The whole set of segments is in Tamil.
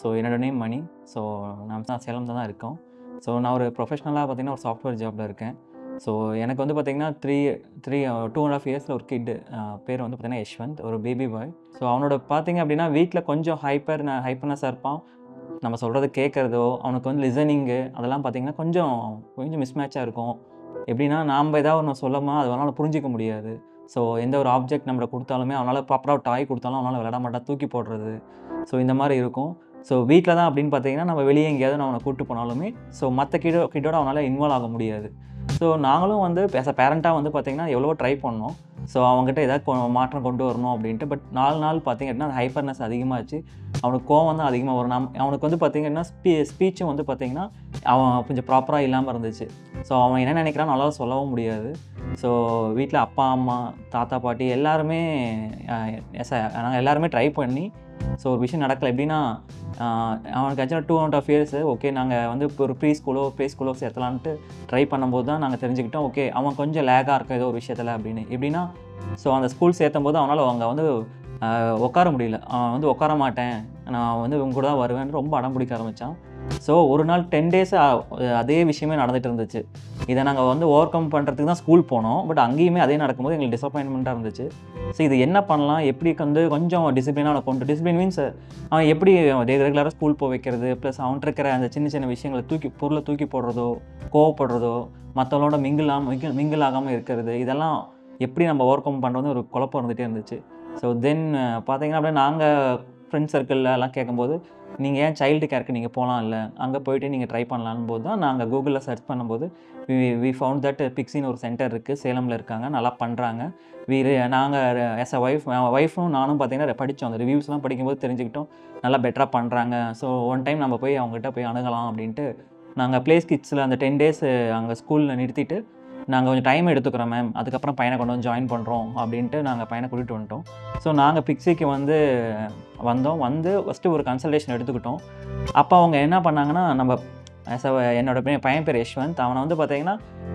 ஸோ என்னோட நேம் மணி. ஸோ நான் சேலம்ல தான் இருக்கோம். ஸோ நான் ஒரு ப்ரொஃபஷ்னலாக பார்த்தீங்கன்னா ஒரு சாஃப்ட்வேர் ஜாப்ல இருக்கேன். ஸோ எனக்கு வந்து பார்த்தீங்கன்னா 2.5 இயர்ஸில் ஒரு கிட்டு பேர் வந்து பார்த்தீங்கன்னா யஷ்வந்த், ஒரு பேபி பாய். ஸோ அவனோட பார்த்தீங்க அப்படின்னா வீட்டில் கொஞ்சம் ஹைப்பர்னஸாக இருப்பான். நம்ம சொல்கிறத கேட்குறதோ, அவனுக்கு வந்து லிசனிங்கு அதெல்லாம் பார்த்தீங்கன்னா கொஞ்சம் மிஸ்மேட்சாக இருக்கும். எப்படின்னா நாம் ஏதாவது ஒன்று சொல்லமா அது அவனால் புரிஞ்சிக்க முடியாது. ஸோ எந்த ஒரு ஆப்ஜெக்ட் நம்மள கொடுத்தாலுமே அவனால் ப்ராப்பராக டாய் கொடுத்தாலும் அவனால் விளையாட மாட்டான், தூக்கி போடுறது. ஸோ இந்த மாதிரி இருக்கும். ஸோ வீட்டில் தான் அப்படின்னு பார்த்தீங்கன்னா நம்ம வெளியே எங்கேயாவது நான் அவனை கூப்பிட்டு போனாலுமே ஸோ மற்ற கிட்டோட அவனால் இன்வால்வ் ஆக முடியாது. ஸோ நாங்களும் வந்து பேரண்ட்டாக வந்து பார்த்திங்கன்னா எவ்வளவோ ட்ரை பண்ணோம். ஸோ அவங்ககிட்ட ஏதாவது மாற்றம் கொண்டு வரணும் அப்படின்ட்டு. பட் நாள் பார்த்திங்க அப்படின்னா அந்த ஹைப்பர்னஸ் அதிகமாகிடுச்சு. அவனுக்கு கோவம் தான் அதிகமாக வரும். அவனுக்கு வந்து பார்த்திங்கன்னா ஸ்பீச்சும் வந்து பார்த்திங்கன்னா அவன் கொஞ்சம் ப்ராப்பராக இல்லாமல் இருந்துச்சு. ஸோ அவன் என்ன நினைக்கிறான்னு அவனால் சொல்லவும் முடியாது. ஸோ வீட்டில் அப்பா, அம்மா, தாத்தா, பாட்டி எல்லாருமே நாங்கள் எல்லாருமே ட்ரை பண்ணி ஸோ ஒரு விஷயம் நடக்கலை. எப்படின்னா அவனுக்கு ஆக்சுவலாக 2.5 இயர்ஸு. ஓகே, நாங்கள் வந்து இப்போ ஒரு ப்ளே ஸ்கூலோ சேர்த்தலான்ட்டு ட்ரை பண்ணும்போது தான் நாங்கள் தெரிஞ்சுக்கிட்டோம். ஓகே, அவன் கொஞ்சம் லேகாக இருக்கும் ஏதோ ஒரு விஷயத்தில் அப்படின்னு. எப்படின்னா ஸோ அந்த ஸ்கூல் சேர்த்தும்போது அவனால் அங்கே வந்து உட்கார முடியல. அவன் வந்து உட்கார மாட்டேன், நான் வந்து இவங்க கூட தான் வருவேன்னு ரொம்ப அடம் பிடிக்க ஆரம்பித்தான். ஸோ ஒரு நாள் 10 டேஸ் அதே விஷயமே நடந்துகிட்டு இருந்துச்சு. இதை நாங்கள் வந்து ஓவர் கம் பண்ணுறதுக்கு தான் ஸ்கூல் போனோம். பட் அங்கேயுமே அதே நடக்கும்போது எங்களுக்கு டிசப்பாயின்மெண்ட்டாக இருந்துச்சு. ஸோ இது என்ன பண்ணலாம், எப்படி வந்து கொஞ்சம் டிசிப்ளினாக அவனை டிசிப்ளின் மீன்ஸ் அவன் எப்படி ரெகுலராக ஸ்கூல் போக வைக்கிறது, ப்ளஸ் அவன்கிட்ட இருக்கிற அந்த சின்ன விஷயங்களை பொருளை தூக்கி போடுறதோ, கோவப்படுறதோ, மற்றவங்களோட மிங்கிள் ஆகாமல் இருக்கிறது, இதெல்லாம் எப்படி நம்ம ஓவர் கம் பண்ணுறதுன்னு ஒரு குழப்பம் இருந்துகிட்டே இருந்துச்சு. ஸோ தென் பார்த்தீங்கன்னா அப்படியே நாங்கள் ஃப்ரெண்ட்ஸ் சர்க்கிளில் எல்லாம் கேட்கும்போது, நீங்கள் ஏன் சைல்டு கேருக்கு நீங்கள் போகலாம்ல, அங்கே போய்ட்டு நீங்கள் ட்ரை பண்ணலான்னு போது தான் நாங்கள் கூகுளில் சர்ச் பண்ணும்போது வி ஃபவுண்ட் தட் பிக்ஸின்னு ஒரு சென்டர் இருக்குது, சேலமில் இருக்காங்க, நல்லா பண்ணுறாங்க. நாங்கள் ஆஸ் அ ஒய்ஃபும் நானும் பார்த்தீங்கன்னா படித்தோம். அந்த ரிவ்யூஸ்லாம் படிக்கும்போது தெரிஞ்சுக்கிட்டோம் நல்லா பெட்டராக பண்ணுறாங்க. ஸோ ஒன் டைம் நம்ம போய் அவங்ககிட்ட போய் அணுகலாம் அப்படின்ட்டு நாங்கள் ப்ளே கிட்ஸில் அந்த 10 டேஸ் அங்கே ஸ்கூலில் நிறுத்திட்டு, நாங்கள் கொஞ்சம் டைம் எடுத்துக்கிறோம் மேம், அதுக்கப்புறம் பையனை கொண்டு வந்து ஜாயின் பண்ணுறோம் அப்படின்ட்டு நாங்கள் பையனை கூட்டிகிட்டு வந்துட்டோம். ஸோ நாங்கள் பிக்ஸிக்கு வந்து ஃபஸ்ட்டு ஒரு கன்சல்டேஷன் எடுத்துக்கிட்டோம். அப்போ அவங்க என்ன பண்ணாங்கன்னா, நம்ம என்னோட பையன் பேர் யஷ்வந்த். அவனை வந்து பார்த்தீங்கன்னா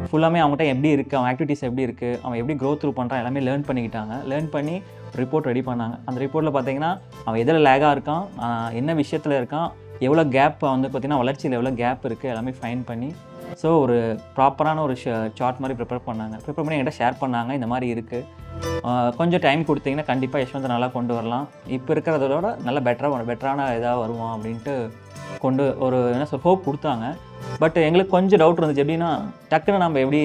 ஃபுல்லாமே அவங்ககிட்ட எப்படி இருக்குது, அவன் ஆக்டிவிட்டீஸ் எப்படி இருக்குது, அவன் எப்படி க்ரோத் த்ரூ பண்ணுறான் எல்லாமே லேர்ன் பண்ணிக்கிட்டாங்க. லேர்ன் பண்ணி ரிப்போர்ட் ரெடி பண்ணாங்க. அந்த ரிப்போர்ட்டில் பார்த்தீங்கன்னா அவன் எதில் லேகாக இருக்கான், என்ன விஷயத்தில் இருக்கான், எவ்வளோ கேப் வந்து பார்த்திங்கன்னா வளர்ச்சியில் எவ்வளோ கேப் இருக்குது எல்லாமே ஃபைன் பண்ணி ஸோ ஒரு ப்ராப்பரான ஒரு சார்ட் மாதிரி ப்ரிப்பேர் பண்ணி என்கிட்ட ஷேர் பண்ணாங்க. இந்த மாதிரி இருக்குது, கொஞ்சம் டைம் கொடுத்தீங்கன்னா கண்டிப்பாக யஷ்வந்த் நல்லா கொண்டு வரலாம், இப்போ இருக்கிறதோட நல்லா பெட்டரான இதாக வருவான் அப்படின்ட்டு ஹோப் கொடுத்தாங்க. பட் எங்களுக்கு கொஞ்சம் டவுட் இருந்துச்சு. எப்படின்னா டக்குன்னு நம்ம எப்படி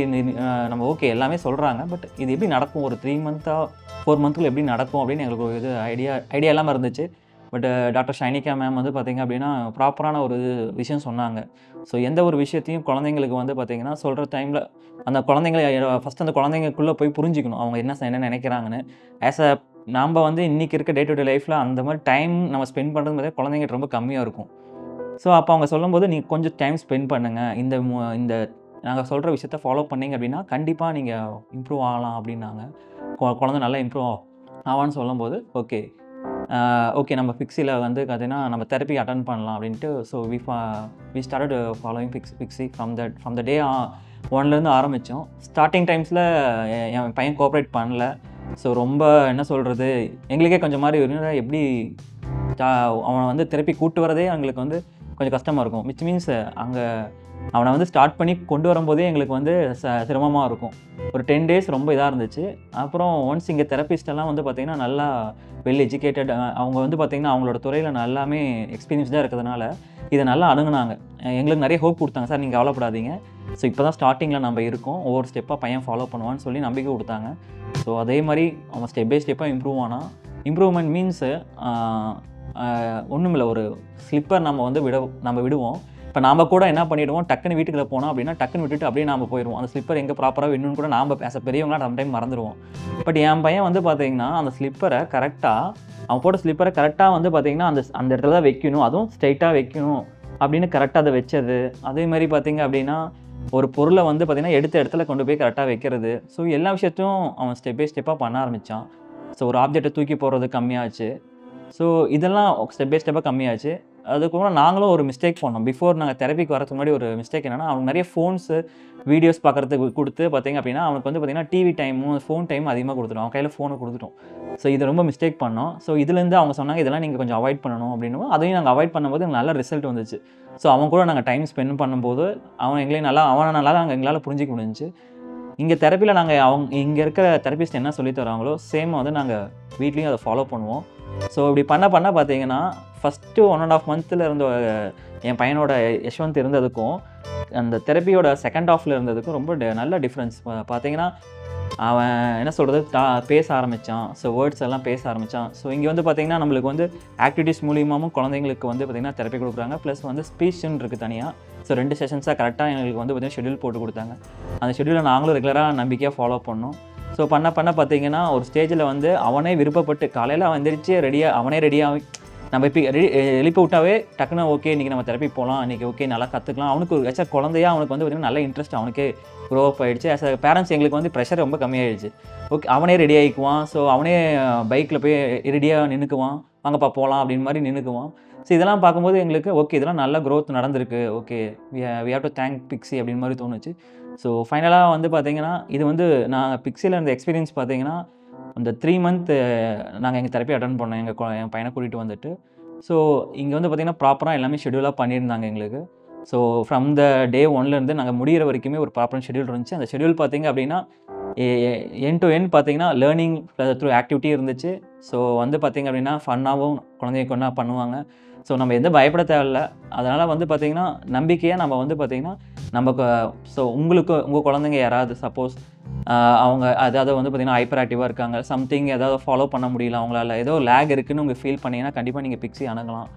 நம்ம ஓகே எல்லாமே சொல்கிறாங்க, பட் இது எப்படி நடக்கும், ஒரு 3 மந்த்தாக 4 மந்த்துக்குள்ள எப்படி நடக்கும் அப்படின்னு எங்களுக்கு ஒரு ஐடியா இல்லாமல் இருந்துச்சு. பட் டாக்டர் ஷைனிகா மேம் வந்து பார்த்திங்க அப்படின்னா ப்ராப்பரான ஒரு விஷயம் சொன்னாங்க. ஸோ எந்த ஒரு விஷயத்தையும் குழந்தைங்களுக்கு வந்து பார்த்திங்கன்னா சொல்கிற டைமில் அந்த ஃபஸ்ட் அந்த குழந்தைங்களுக்குள்ளே போய் புரிஞ்சிக்கணும் அவங்க என்ன நினைக்கிறாங்கன்னு. நாம் வந்து இன்றைக்கி இருக்க டே டு டே லைஃப்பில் அந்த மாதிரி டைம் நம்ம ஸ்பெண்ட் பண்ணுறது மாதிரி குழந்தைங்க ரொம்ப கம்மியாக இருக்கும். ஸோ அப்போ அவங்க சொல்லும்போது நீங்கள் கொஞ்சம் டைம் ஸ்பெண்ட் பண்ணுங்கள், இந்த நாங்கள் சொல்கிற விஷயத்த ஃபாலோ பண்ணிங்க அப்படின்னா கண்டிப்பாக நீங்கள் இம்ப்ரூவ் ஆகலாம் அப்படின்னாங்க. குழந்தை நல்லா இம்ப்ரூவ் ஆவான்னு சொல்லும்போது ஓகே நம்ம பிக்ஸியில் வந்து பார்த்தீங்கன்னா நம்ம தெரப்பி அட்டன் பண்ணலாம் அப்படின்ட்டு. So we started following Pixie from the day 1லேருந்து ஆரம்பித்தோம். ஸ்டார்டிங் டைம்ஸில் என் பையன் கோஆப்ரேட் பண்ணல. ஸோ ரொம்ப என்ன சொல்கிறது, எங்களுக்கே கொஞ்சம் மாதிரி எப்படி அவனை வந்து தெரப்பி கூட்டு வரதே எங்களுக்கு வந்து கொஞ்சம் கஷ்டமாக இருக்கும். விச் மீன்ஸ் அங்கே அவனை வந்து ஸ்டார்ட் பண்ணி கொண்டு வரும்போதே எங்களுக்கு வந்து சிரமமாக இருக்கும். ஒரு 10 டேஸ் ரொம்ப இதாக இருந்துச்சு. அப்புறம் ஒன்ஸ் இங்கே தெரப்பிஸ்டெல்லாம் வந்து பார்த்திங்கன்னா நல்லா வெல் எஜுகேட்டட், அவங்க வந்து பார்த்திங்கன்னா அவங்களோட துறையில் நல்லாமே எக்ஸ்பீரியன்ஸ்டாக இருக்கிறதுனால இதை நல்லா அணுகுனாங்க. எங்களுக்கு நிறைய ஹோப் கொடுத்தாங்க. சார் நீங்கள் கவலைப்படாதீங்க, ஸோ இப்போ தான் ஸ்டார்டிங்கில் நம்ம இருக்கோம், ஒவ்வொரு ஸ்டெப்பாக பையன் ஃபாலோ பண்ணுவான்னு சொல்லி நம்பிக்கை கொடுத்தாங்க. ஸோ அதே மாதிரி அவன் ஸ்டெப் பை ஸ்டெப்பாக இம்ப்ரூவ் ஆனான். இம்ப்ரூவ்மெண்ட் மீன்ஸு ஒன்றும் இல்லை, ஒரு ஸ்லிப்பர் நம்ம விடுவோம். இப்போ நாம் கூட என்ன பண்ணிவிடுவோம், டக்குன்னு வீட்டுக்குள்ளே போனோம் அப்படின்னா டக்குன்னு விட்டுட்டு அப்படியே நாம் போயிடுவோம். அந்த ஸ்லிப்பர் எங்கே ப்ராப்பராக வேணும்னு கூட நாம் பெரியவங்களாம் சம்டைம் மறந்துடுவோம். பட் என் பையன் வந்து பார்த்திங்கன்னா அந்த ஸ்லிப்பரை அவன் போட்ட ஸ்லிப்பரை கரெக்டாக வந்து பார்த்திங்கன்னா அந்த இடத்துல தான் வைக்கணும், அதுவும் ஸ்ட்ரைட்டாக வைக்கணும் அப்படின்னு கரெக்டாக அதை வச்சது. அதே மாதிரி பார்த்திங்க அப்படின்னா ஒரு பொருளை வந்து பார்த்திங்கன்னா எடுத்த இடத்துல கொண்டு போய் கரெக்டாக வைக்கிறது. ஸோ எல்லா விஷயத்தையும் அவன் ஸ்டெப் பை ஸ்டெப்பாக பண்ண ஆரம்பித்தான். ஸோ ஒரு ஆப்ஜெக்டை தூக்கி போடுறது கம்மியாச்சு. ஸோ இதெல்லாம் ஸ்டெப் பை ஸ்டெப்பாக கம்மியாச்சு. அதுக்கப்புறம் நாங்களும் ஒரு மிஸ்டேக் பண்ணோம். பிஃபோர் நாங்கள் தெரபிக்கு வரதுக்கு முன்னாடி ஒரு மிஸ்டேக் என்னன்னா, அவனுக்கு நிறைய ஃபோன்ஸு, வீடியோஸ் பார்க்குறதுக்கு குடுத்து பார்த்தீங்க அப்படின்னா, அவனுக்கு வந்து பார்த்தீங்கன்னா, டிவி டைமும், ஃபோன் டைமும் அதிகமா குடுத்துட்டோம். அவன் கையில ஃபோன குடுத்துட்டோம். ஸோ இது ரொம்ப மிஸ்டேக் பண்ணோம். ஸோ இதுலேருந்து அவங்க சொன்னாங்க, இதெல்லாம் நீங்க கொஞ்சம் அவாய்ட் பண்ணணும் அப்படின்னும், அதையும் நாங்க அவாய்ட் பண்ணும்போது நல்ல ரிசல்ட் வந்துச்சு. ஸோ அவன் கூட நாங்க டைம் ஸ்பெண்ட் பண்ணும்போது, அவன நல்லா எங்களால புரிஞ்சுக்க முடிஞ்சுச்சு. இங்க தெரபில நாங்க இங்க இருக்கிற தெரபிஸ்ட் என்ன சொல்லி தராங்களோ, சேம் வந்து நாங்க வீட்லயும் அத ஃபாலோ பண்ணுவோம். ஸோ இப்படி பண்ண பார்த்தீங்கன்னா, ஃபர்ஸ்ட்டு 1 1/2 மந்த்ல இருந்த என் பையனோட யஷ்வந்த் இருந்ததுக்கும், அந்த தெரபியோட செகண்ட் ஹாஃப்ல இருந்ததுக்கும் ரொம்ப நல்ல டிஃப்ரென்ஸ். பார்த்தீங்கன்னா, அவன் என்ன சொல்றது, பேச ஆரம்பிச்சான். ஸோ வேர்ட்ஸ் எல்லாம் பேச ஆரம்பிச்சான். ஸோ இங்க வந்து பார்த்தீங்கன்னா, நம்மளுக்கு வந்து ஆக்டிவிட்டீஸ் மூலியமாவும் குழந்தைங்களுக்கு வந்து பார்த்தீங்கன்னா தெரப்பி குடுக்குறாங்க. ப்ளஸ் வந்து ஸ்பீச்சுன்னு இருக்கு தனியா. ஸோ 2 செஷன்ஸா கரெக்ட்டா எங்களுக்கு வந்து பார்த்தீங்கன்னா ஷெட்யூல் போட்டு குடுத்தாங்க. அந்த ஷெட்யூல நாங்களும் ரெகுலரா நம்பிக்கையா ஃபாலோ பண்ணோம். ஸோ பண்ண பார்த்தீங்கன்னா, ஒரு ஸ்டேஜில வந்து அவனே விருப்பப்பட்டு காலையில அவன் எந்திரிச்சு அவனே ரெடியாகி நம்ம இப்போ எழுப்பி விட்டாவே டக்குனு ஓகே இன்றைக்கி நம்ம தெரப்பி போகலாம், இன்றைக்கி ஓகே நல்லா கற்றுக்கலாம். அவனுக்கு ஒரு குழந்தையா அவனுக்கு வந்து பார்த்திங்கன்னா நல்ல இன்ட்ரெஸ்ட் அவனுக்கே க்ரோ அப் ஆகிடுச்சு. ஆஸ் அ பேரண்ட்ஸ் எங்களுக்கு வந்து ப்ரெஷர் ரொம்ப கம்மியாகிடுச்சு. ஓகே அவனே ரெடி ஆகிக்குவான். ஸோ அவனே பைக்கில் போய் ரெடியாக நின்றுக்குவான், வாங்கப்பா போகலாம் அப்படின்னு மாதிரி நின்றுக்குவான். ஸோ இதெல்லாம் பார்க்கும்போது எங்களுக்கு ஓகே இதெல்லாம் நல்ல க்ரோத் நடந்திருக்கு. Okay we have to thank Pixie அப்படின்னு மாதிரி தோணுச்சு. ஸோ ஃபைனலாக வந்து பார்த்திங்கன்னா, இது வந்து நான் பிக்ஸியில் இருந்த எக்ஸ்பீரியன்ஸ் பார்த்திங்கன்னா, அந்த 3 மந்த் நாங்கள் எங்கள் தெரப்பி அட்டெண்ட் பண்ணோம் என் பையனை கூட்டிகிட்டு வந்துட்டு. ஸோ இங்கே வந்து பார்த்திங்கன்னா ப்ராப்பராக எல்லாமே ஷெட்யூலாக பண்ணியிருந்தாங்க எங்களுக்கு. ஸோ ஃப்ரம் த டே 1லேருந்து நாங்கள் முடிகிற வரைக்குமே ஒரு ப்ராப்பரான ஷெட்யூல் இருந்துச்சு. அந்த ஷெட்யூல் பார்த்திங்க அப்படின்னா எண்ட் டு எண்ட் பார்த்திங்கன்னா லேர்னிங் த்ரூ ஆக்டிவிட்டி இருந்துச்சு. ஸோ வந்து பார்த்திங்க அப்படின்னா ஃபன்னாகவும் குழந்தைங்க ஒன்றா பண்ணுவாங்க. ஸோ நம்ம எதுவும் பயப்பட தேவையில்ல. அதனால் வந்து பார்த்திங்கன்னா நம்பிக்கையாக நம்ம வந்து பார்த்திங்கன்னா நமக்கு ஸோ உங்கள் குழந்தைங்க யாராவது சப்போஸ் அவங்க அதாவது வந்து பார்த்திங்கன்னா ஹைப்பர் ஆக்டிவாக இருக்காங்க, சம்திங் ஏதாவது ஃபாலோ பண்ண முடியல அவங்களால, ஏதோ லேக் இருக்குதுன்னு உங்களுக்கு ஃபீல் பண்ணிங்கன்னா கண்டிப்பாக நீங்கள் பிக்ஸி அணுகலாம்.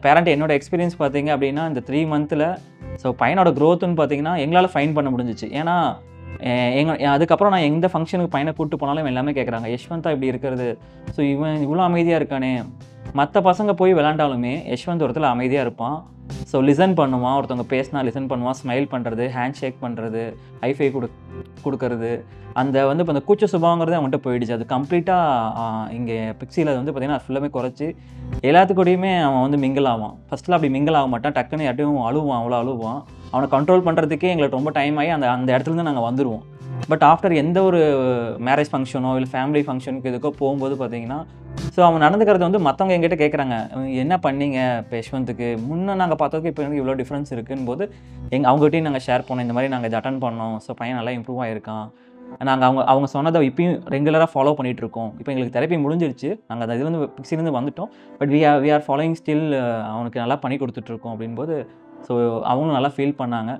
பேரண்ட் என்னோட எக்ஸ்பீரியன்ஸ் பார்த்திங்க அப்படின்னா இந்த 3 மந்தில் ஸோ பையனோட க்ரோத்துன்னு பார்த்திங்கன்னா எங்களால் ஃபைன் பண்ண முடிஞ்சிச்சு. ஏன்னா அதுக்கப்புறம் நான் எந்த ஃபங்க்ஷனுக்கு பையனை கூப்பிட்டு போனாலும் எல்லாமே கேட்குறாங்க, யஷ்வந்தா இப்படி இருக்கிறது, ஸோ இவன் இவ்வளோ அமைதியாக இருக்கானே. மற்ற பசங்க போய் விளாண்டாலுமே யஷ்வந்த் ஒருத்தர் அமைதியாக இருப்பான். ஸோ லிசன் பண்ணுவான், ஒருத்தவங்க பேசினா லிசன் பண்ணுவான், ஸ்மைல் பண்ணுறது, ஹேண்ட் ஷேக் பண்ணுறது, ஹைஃபை கொடுக்கறது, அந்த வந்து இப்போ அந்த கூச்ச சுபாவங்கிறது அவன்கிட்ட போயிடுச்சு. அது கம்ப்ளீட்டாக இங்கே பிக்ஸியில் வந்து பார்த்திங்கன்னா அது ஃபுல்லாமே குறைச்சி எல்லாத்துக்கூடையுமே அவன் வந்து மிங்கிள் ஆவான். ஃபஸ்ட்டில் அப்படி மிங்கிள் ஆக மாட்டான், டக்குன்னு யார்ட்டையும் அழுவான், அவ்வளோ அழுவான். அவனை கண்ட்ரோல் பண்ணுறதுக்கே எங்களுக்கு ரொம்ப டைம் ஆகி அந்த இடத்துலேருந்து நாங்கள் வந்துடுவோம். பட் ஆஃப்டர் எந்த ஒரு மேரேஜ் ஃபங்க்ஷனோ இல்லை ஃபேமிலி ஃபங்க்ஷனுக்கு எதுக்கோ போகும்போது பார்த்திங்கன்னா ஸோ அவன் நடந்துக்கிறது வந்து மற்றவங்க எங்கிட்ட கேட்குறாங்க, என்ன பண்ணீங்க இப்போ யஷ்வந்துக்கு, முன்னே நாங்கள் பார்த்ததுக்கு இப்போ எனக்கு இவ்வளோ டிஃப்ரென்ஸ் இருக்குன்னு போது அவங்ககிட்டையும் நாங்கள் ஷேர் பண்ணோம், இந்த மாதிரி நாங்கள் இதை அட்டன் பண்ணோம், ஸோ பையன் நல்லா இம்ப்ரூவ் ஆகிருக்கான், நாங்கள் அவங்க சொன்னதை இப்பயும் ரெகுலராக ஃபாலோ பண்ணிகிட்ருக்கோம். இப்போ எங்களுக்கு தெரப்பி முடிஞ்சிருச்சு, நாங்கள் அந்த இதுலேருந்து பிக்ஸிலேருந்து வந்துவிட்டோம், but we are following still அவனுக்கு நல்லா பண்ணி கொடுத்துட்ருக்கோம் அப்படின்போது ஸோ அவங்களும் நல்லா ஃபீல் பண்ணாங்க.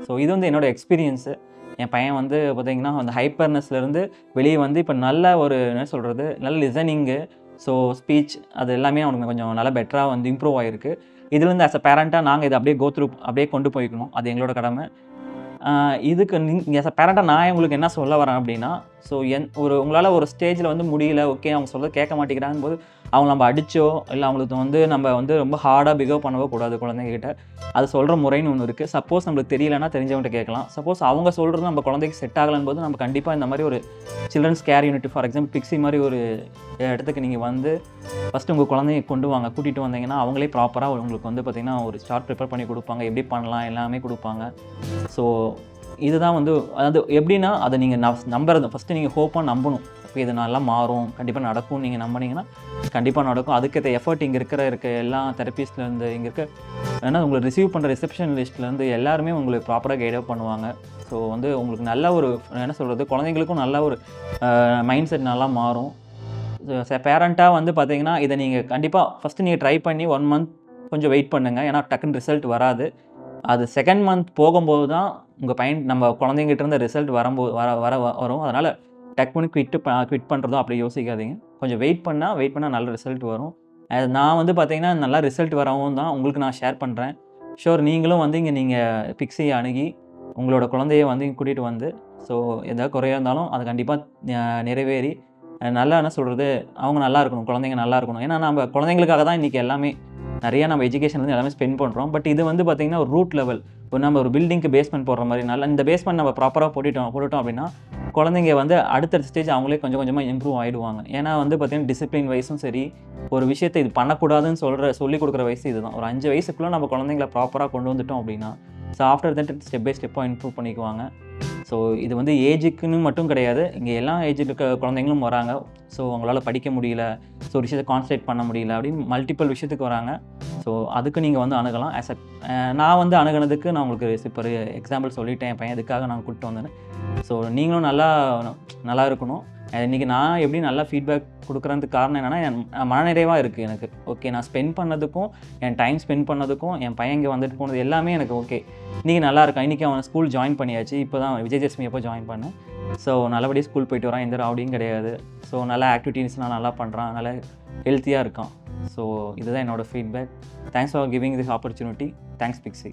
ஸோ இது வந்து என்னோடய எக்ஸ்பீரியன்ஸு. என் பையன் வந்து பார்த்திங்கன்னா அந்த ஹைப்பர்னஸ்லேருந்து வெளியே வந்து இப்போ நல்ல ஒரு என்ன சொல்கிறது, நல்ல லிசனிங்கு, ஸோ ஸ்பீச் அது எல்லாமே அவனுக்கு கொஞ்சம் நல்லா பெட்டராக வந்து இம்ப்ரூவ் ஆகிருக்கு. இதுலேருந்து ஆஸ் அ பேரண்ட்டாக நாங்கள் இதை அப்படியே அப்படியே கொண்டு போய்க்கணும், அது எங்களோட கடமை. இதுக்கு ஆஸ் அ பேரண்ட்டாக நான் உங்களுக்கு என்ன சொல்ல வரேன் அப்படின்னா, ஸோ உங்களால் ஒரு ஸ்டேஜில் வந்து முடியல, ஓகே அவங்க சொல்ல கேட்க மாட்டேங்கிறாங்க போது அவங்க நம்ம அடித்தோ இல்லை அவங்களுக்கு வந்து நம்ம வந்து ரொம்ப ஹார்டாக பிஹேவ் பண்ணவோ கூடாது குழந்தைங்கிட்ட. அது சொல்கிற முறைன்னு ஒன்று இருக்குது. சப்போஸ் நம்மளுக்கு தெரியலன்னா தெரிஞ்சவங்கள்ட்ட கேட்கலாம். சப்போஸ் அவங்க சொல்கிறது நம்ம குழந்தைக்கு செட் ஆகலன்னு போது நம்ம கண்டிப்பாக இந்த மாதிரி ஒரு children's care unit, for example பிக்ஸி மாதிரி ஒரு இடத்துக்கு நீங்கள் வந்து ஃபஸ்ட்டு உங்கள் குழந்தைங்க கொண்டு வாங்க, கூட்டிகிட்டு வந்தீங்கன்னா அவங்களே ப்ராப்பராக உங்களுக்கு வந்து பார்த்திங்கன்னா ஒரு சார்ட் ப்ரிப்பேர் பண்ணி கொடுப்பாங்க, எப்படி பண்ணலாம் எல்லாமே கொடுப்பாங்க. ஸோ இதுதான் வந்து அதாவது எப்படின்னா அதை நீங்கள் நம்புறது ஃபஸ்ட்டு நீங்கள் ஹோப்பாக நம்பணும். இப்போ இது நல்லா மாறும், கண்டிப்பாக நடக்கும்னு நீங்கள் நம்பினீங்கன்னா கண்டிப்பாக நடக்கும். அதுக்கேற்ற எஃபர்ட் இங்கே இருக்க எல்லா தெரப்பிஸ்ட்லேருந்து இங்கே ஏன்னா உங்களை ரிசீவ் பண்ணுற ரிசப்ஷன் லிஸ்ட்லேருந்து எல்லாருமே உங்களுக்கு ப்ராப்பராக கைடப் பண்ணுவாங்க. ஸோ வந்து உங்களுக்கு நல்ல ஒரு என்ன சொல்கிறது, குழந்தைங்களுக்கும் நல்ல ஒரு மைண்ட் செட் நல்லா மாறும். பேரண்ட்டாக வந்து பார்த்தீங்கன்னா இதை நீங்கள் கண்டிப்பாக ஃபஸ்ட்டு நீங்கள் ட்ரை பண்ணி 1 மந்த் கொஞ்சம் வெயிட் பண்ணுங்கள். ஏன்னா டக்குன்னு ரிசல்ட் வராது. அது 2nd மந்த் போகும்போது தான் உங்கள் பையன் நம்ம குழந்தைங்கிட்ட இருந்த ரிசல்ட் வரும். அதனால் டக்குன்னு குவிட் பண்ணுறதும் அப்படி யோசிக்காதீங்க. கொஞ்சம் வெயிட் பண்ணால் நல்ல ரிசல்ட் வரும். நான் வந்து பார்த்திங்கன்னா நல்லா ரிசல்ட் வரவும் தான் உங்களுக்கு நான் ஷேர் பண்ணுறேன். ஷூர் நீங்களும் வந்து இங்கே நீங்கள் பிக்ஸியை அணுகி உங்களோட குழந்தைய வந்து கூட்டிகிட்டு வந்து ஸோ எதாவது குறையாக இருந்தாலும் அது கண்டிப்பாக நிறைவேறி நல்லா என்ன சொல்கிறது, அவங்க நல்லா இருக்கணும், குழந்தைங்க நல்லா இருக்கணும். ஏன்னா நம்ம குழந்தைங்களுக்காக தான் இன்றைக்கி எல்லாமே நிறையா நம்ம எஜுகேஷன்லேருந்து எல்லாமே ஸ்பெண்ட் பண்ணுறோம். பட் இது வந்து பார்த்திங்கன்னா ஒரு ரூட் லெவல், இப்போ நம்ம ஒரு பில்டிங்க்கு பேஸ்மெண்ட் போடுற மாதிரி நல்லா இந்த பேஸ்மெண்ட் நம்ம ப்ராப்பராக போட்டுட்டோம் அப்படின்னா குழந்தைங்க வந்து அடுத்தடுத்த ஸ்டேஜ் அவங்களே கொஞ்சம் கொஞ்சமாக இம்ப்ரூவ் ஆகிடுவாங்க. ஏன்னா வந்து பார்த்தீங்கன்னா டிசிப்ளின் வைஸும் சரி, ஒரு விஷயத்தை இது பண்ணக்கூடாதுன்னு சொல்லிக் கொடுக்குற வயசு இதுதான். ஒரு 5 வயசுக்குள்ளே நம்ம குழந்தைங்கள ப்ராப்பராக கொண்டு வந்துட்டோம் அப்படின்னா, so after that step by ஸ்டெப்பாக இம்ப்ரூவ் பண்ணிக்குவாங்க. ஸோ இது வந்து ஏஜுக்குன்னு மட்டும் கிடையாது. இங்கே எல்லா ஏஜில் இருக்க குழந்தைங்களும் வராங்க. ஸோ அவங்களால படிக்க முடியல, ஸோ ஒரு விஷயத்தை கான்சன்ட்ரேட் பண்ண முடியல அப்படின்னு மல்டிபிள் விஷயத்துக்கு வராங்க. ஸோ அதுக்கு நீங்கள் வந்து அணுகலாம். நான் வந்து அணுகுனதுக்கு நான் உங்களுக்கு இப்போ ஒரு எக்ஸாம்பிள் சொல்லிட்டேன். என் பையன் இதுக்காக நான் கூப்பிட்டு வந்தேன்னு. ஸோ நீங்களும் நல்லா இருக்கணும். இன்றைக்கி நான் எப்படி நல்லா ஃபீட்பேக் கொடுக்குறதுக்கு காரணம் என்னென்னா, என் மனநிறைவாக இருக்குது எனக்கு. ஓகே, நான் ஸ்பெண்ட் பண்ணதுக்கும், என் டைம் ஸ்பெண்ட் பண்ணதுக்கும், என் பையன் இங்கே வந்துட்டு போனது எல்லாமே எனக்கு ஓகே. இன்றைக்கி நல்லா இருக்கான். இன்றைக்கி அவன் ஸ்கூல் ஜாயின் பண்ணியாச்சு. இப்போ தான் விஜயதசமி அப்போ ஜாயின் பண்ணேன். ஸோ நல்லபடியாக ஸ்கூல் போயிட்டு வரான். எந்த ராவடியும் கிடையாது. ஸோ நல்ல ஆக்டிவிட்டீஸ்லாம் நல்லா பண்ணுறான். நல்லா ஹெல்த்தியாக இருக்கான். ஸோ இதுதான் என்னோடய feedback. Thanks for giving this opportunity. Thanks pixie.